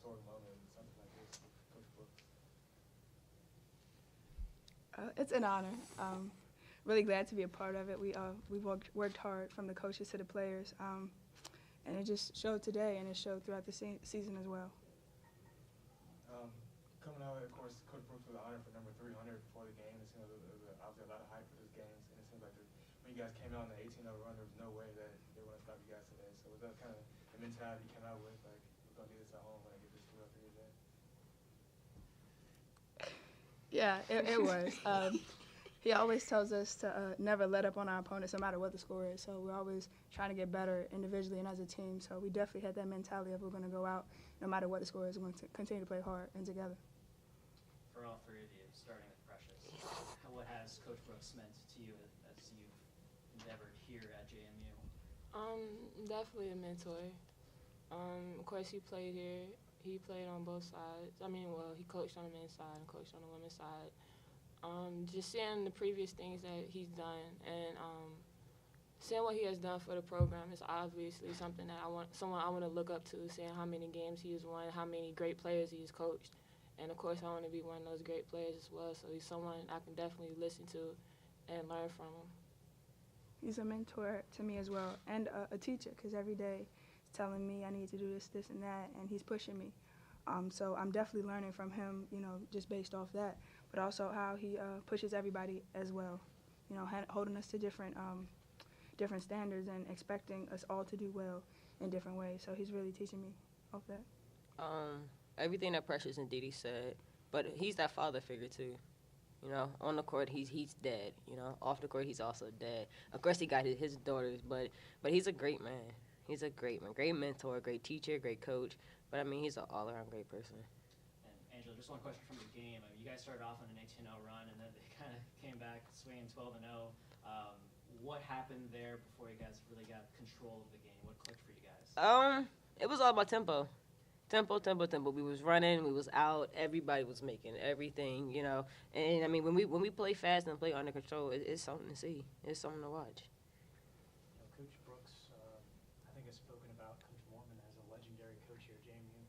historic moment, something like this with Coach Brooks? It's an honor. Really glad to be a part of it. We've worked hard from the coaches to the players, and it just showed today, and it showed throughout the season as well. Coming out, of course, Coach Brooks was honored for number 300 before the game. It seemed like there was obviously a lot of hype for this games, and it seems like when you guys came out in the 18-0 run, there was no way that they were going to stop you guys today. So was that kind of the mentality you came out with, like, we're going to do this at home when I get this 2-3 today? Yeah, it was. He always tells us to never let up on our opponents, no matter what the score is. So we're always trying to get better individually and as a team. So we definitely had that mentality of we're going to go out, no matter what the score is, we're going to continue to play hard and together. For all three of you, starting with Precious, what has Coach Brooks meant to you as you've endeavored here at JMU? Definitely a mentor. Of course, he played here. He played on both sides. I mean, well, he coached on the men's side and coached on the women's side. Just seeing the previous things that he's done and seeing what he has done for the program is obviously something that I want to look up to, seeing how many games he has won, how many great players he's coached. And, of course, I want to be one of those great players as well, so he's someone I can definitely listen to and learn from him. He's a mentor to me as well, and a teacher, because every day he's telling me I need to do this, this, and that, and he's pushing me. So I'm definitely learning from him, just based off that, but also how he pushes everybody as well, holding us to different standards and expecting us all to do well in different ways. So he's really teaching me off that. Everything that Precious and Didi said, but he's that father figure too. On the court he's dead. Off the court he's also dead. Of course he got his daughters, but he's a great man. He's a great man, great mentor, great teacher, great coach. But I mean, he's an all-around great person. And Angela, just one question from the game. I mean, you guys started off on an 18-0 run, and then they kind of came back swinging 12-0. What happened there before you guys really got control of the game? What clicked for you guys? It was all about tempo. Tempo. We was running, we was out. Everybody was making everything, And I mean, when we play fast and play under control, it's something to see. It's something to watch. Coach Brooks, I think, has spoken about Coach Mormon as a legendary coach here at JMU.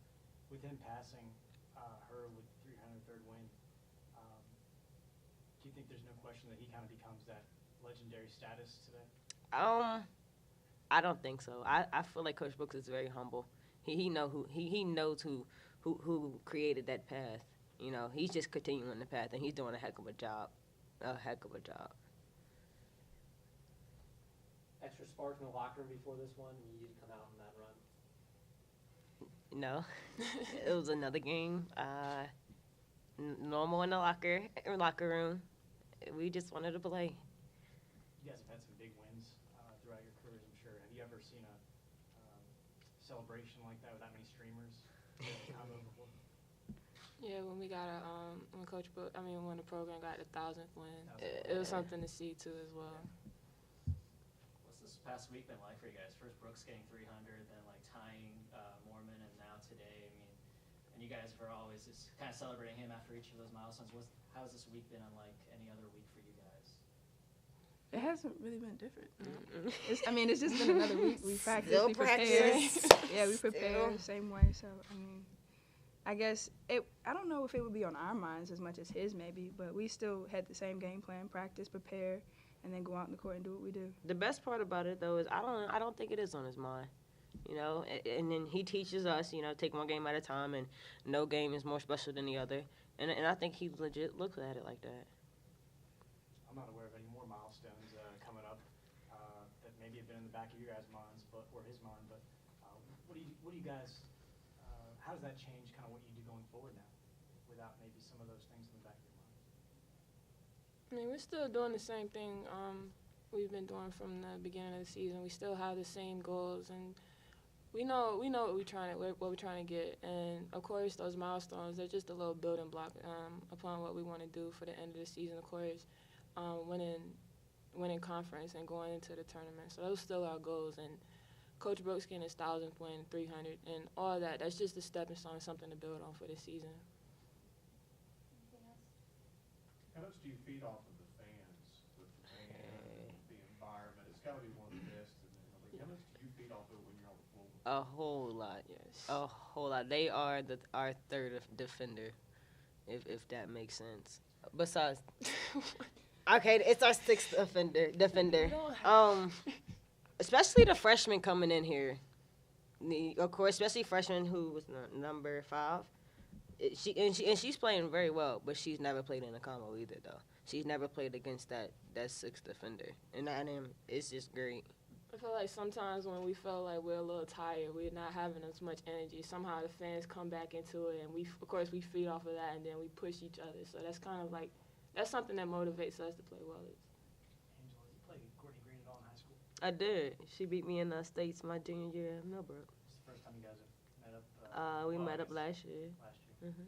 With him passing her with 303rd win, do you think there's no question that he kind of becomes that legendary status today? I don't think so. I feel like Coach Brooks is very humble. He knows who created that path. He's just continuing the path, and he's doing a heck of a job. Extra spark in the locker room before this one? You need to come out in that run? No. It was another game. Normal in the locker room. We just wanted to play. You guys have had some big wins throughout your careers, I'm sure. Have you ever seen a celebration like that with that many streamers? Combo before? Yeah, when we got when when the program got the 1,000th win, it was something to see too as well. What's this past week been like for you guys? First Brooks getting 300, then tying Mormon, and now today. I mean, and you guys were always just kind of celebrating him after each of those milestones. How's this week been unlike any other week for you guys? It hasn't really been different. It's just been another week. We practice, Still we prepare. practice. Yeah, we prepare the same way. So, I guess I don't know if it would be on our minds as much as his maybe, but we still had the same game plan, practice, prepare, and then go out in the court and do what we do. The best part about it, though, is I don't think it is on his mind. And then he teaches us, take one game at a time, and no game is more special than the other. And I think he legit looks at it like that. I'm not aware of any more milestones coming up that maybe have been in the back of your guys' minds, or his mind. But what do you guys? How does that change kind of what you do going forward now, without maybe some of those things in the back of your minds? I mean, we're still doing the same thing we've been doing from the beginning of the season. We still have the same goals, and we know what we're trying to get. And of course, those milestones, they're just a little building block upon what we want to do for the end of the season. Of course, winning conference and going into the tournament. So those still our goals. And Coach Brooks getting his 1,000th win, 300, and all that. That's just a stepping stone, something to build on for this season. How much do you feed off of the fans with the band and the environment? It's got to be one of the best in the league. How much do you feed off of it when you're on the floor with A whole lot. Yes. A whole lot. They are our third defender, if that makes sense. Besides, okay, it's our sixth defender. Especially the freshmen coming in here. Of course, especially freshman who was number 5. She's playing very well, but she's never played in a combo either, though. She's never played against that sixth defender, and it's just great. I feel like sometimes when we feel like we're a little tired, we're not having as much energy. Somehow the fans come back into it, and we feed off of that, and then we push each other. So that's kind of like that's something that motivates us to play well. Angela, you played Courtney Green at all in high school? I did. She beat me in the States my junior year at Millbrook. It's the first time you guys have met up? We well, met I up guess last year. Last year. Mhm.